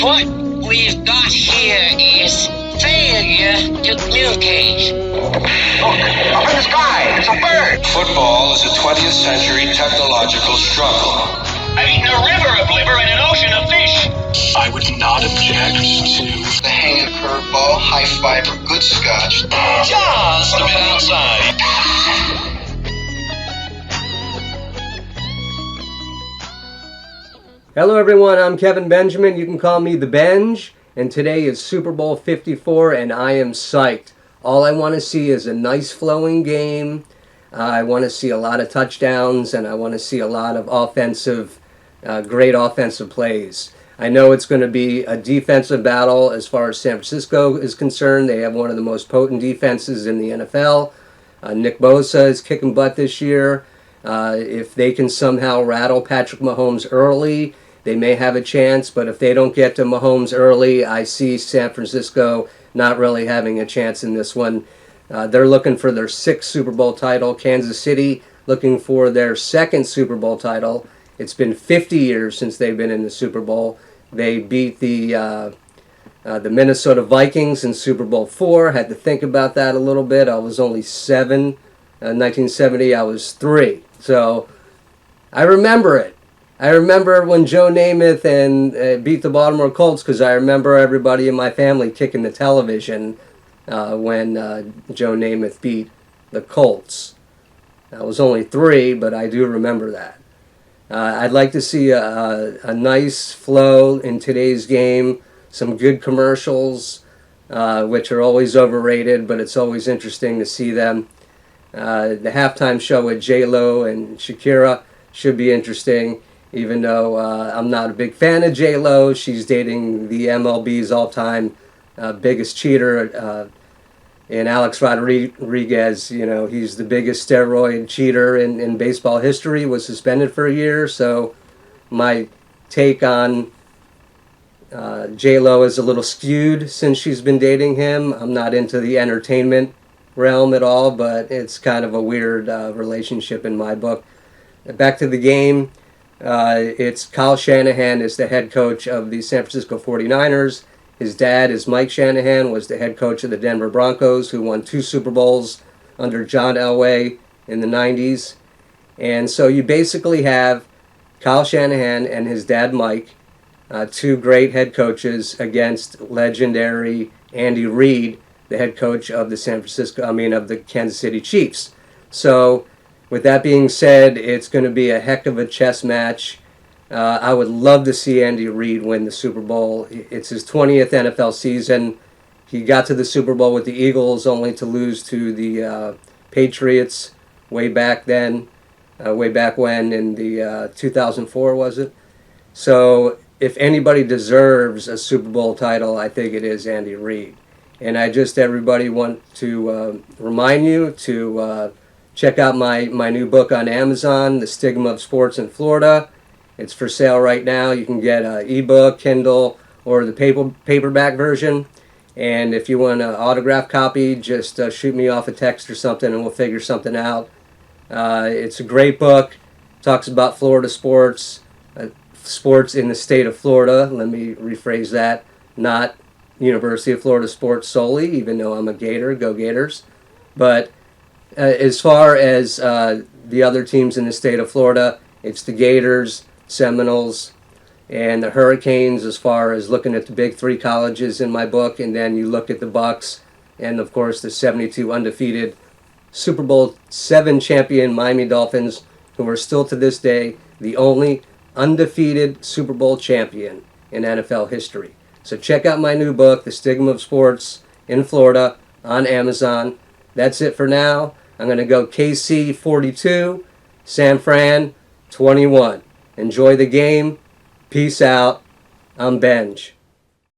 What we've got here is failure to communicate. Look, up in the sky, it's a bird. Football is a 20th century technological struggle. I've eaten a river of liver and an ocean of fish. I would not object to The hanger curveball, high fiber, good scotch. Just a bit outside. Hello everyone, I'm Kevin Benjamin. You can call me the Benj, and today is Super Bowl 54 and I am psyched. All I want to see is a nice flowing game. I want to see a lot of touchdowns, and I want to see a lot of great offensive plays. I know it's going to be a defensive battle as far as San Francisco is concerned. They have one of the most potent defenses in the NFL. Nick Bosa is kicking butt this year. If they can somehow rattle Patrick Mahomes early, they may have a chance, but if they don't get to Mahomes early, I see San Francisco not really having a chance in this one. They're looking for their 6th Super Bowl title. Kansas City looking for their 2nd Super Bowl title. It's been 50 years since they've been in the Super Bowl. They beat the Minnesota Vikings in Super Bowl IV. Had to think about that a little bit. I was only 7. 1970, I was 3. So I remember it. I remember when Joe Namath and beat the Baltimore Colts, because I remember everybody in my family kicking the television when Joe Namath beat the Colts. I was only 3, but I do remember that. I'd like to see a nice flow in today's game, some good commercials, which are always overrated, but it's always interesting to see them. The halftime show with J-Lo and Shakira should be interesting, even though I'm not a big fan of J-Lo. She's dating the MLB's all-time biggest cheater, and Alex Rodriguez. You know, he's the biggest steroid cheater in baseball history, was suspended for a year. So my take on J-Lo is a little skewed since she's been dating him. I'm not into the entertainment realm at all, but it's kind of a weird relationship in my book. Back to the game. It's Kyle Shanahan is the head coach of the San Francisco 49ers. His dad is Mike Shanahan, was the head coach of the Denver Broncos, who won 2 Super Bowls under John Elway in the 90s. And so you basically have Kyle Shanahan and his dad Mike, 2 great head coaches, against legendary Andy Reid, the head coach of the Kansas City Chiefs. So with that being said, it's going to be a heck of a chess match. I would love to see Andy Reid win the Super Bowl. It's his 20th NFL season. He got to the Super Bowl with the Eagles, only to lose to the Patriots way back when in the 2004, was it? So if anybody deserves a Super Bowl title, I think it is Andy Reid. And everybody want to remind you to check out my new book on Amazon, The Stigma of Sports in Florida. It's for sale right now. You can get an ebook, Kindle, or the paperback version. And if you want an autographed copy, just shoot me off a text or something and we'll figure something out. It's a great book. Talks about Florida sports, sports in the state of Florida. Let me rephrase that. Not University of Florida sports solely, even though I'm a Gator, go Gators. But as far as the other teams in the state of Florida, it's the Gators, Seminoles, and the Hurricanes, as far as looking at the big 3 colleges in my book. And then you look at the Bucks and, of course, the 72 undefeated Super Bowl 7 champion Miami Dolphins, who are still to this day the only undefeated Super Bowl champion in NFL history. So check out my new book, The Stigma of Sports in Florida, on Amazon. That's it for now. I'm going to go KC 42, San Fran 21. Enjoy the game. Peace out. I'm Benj.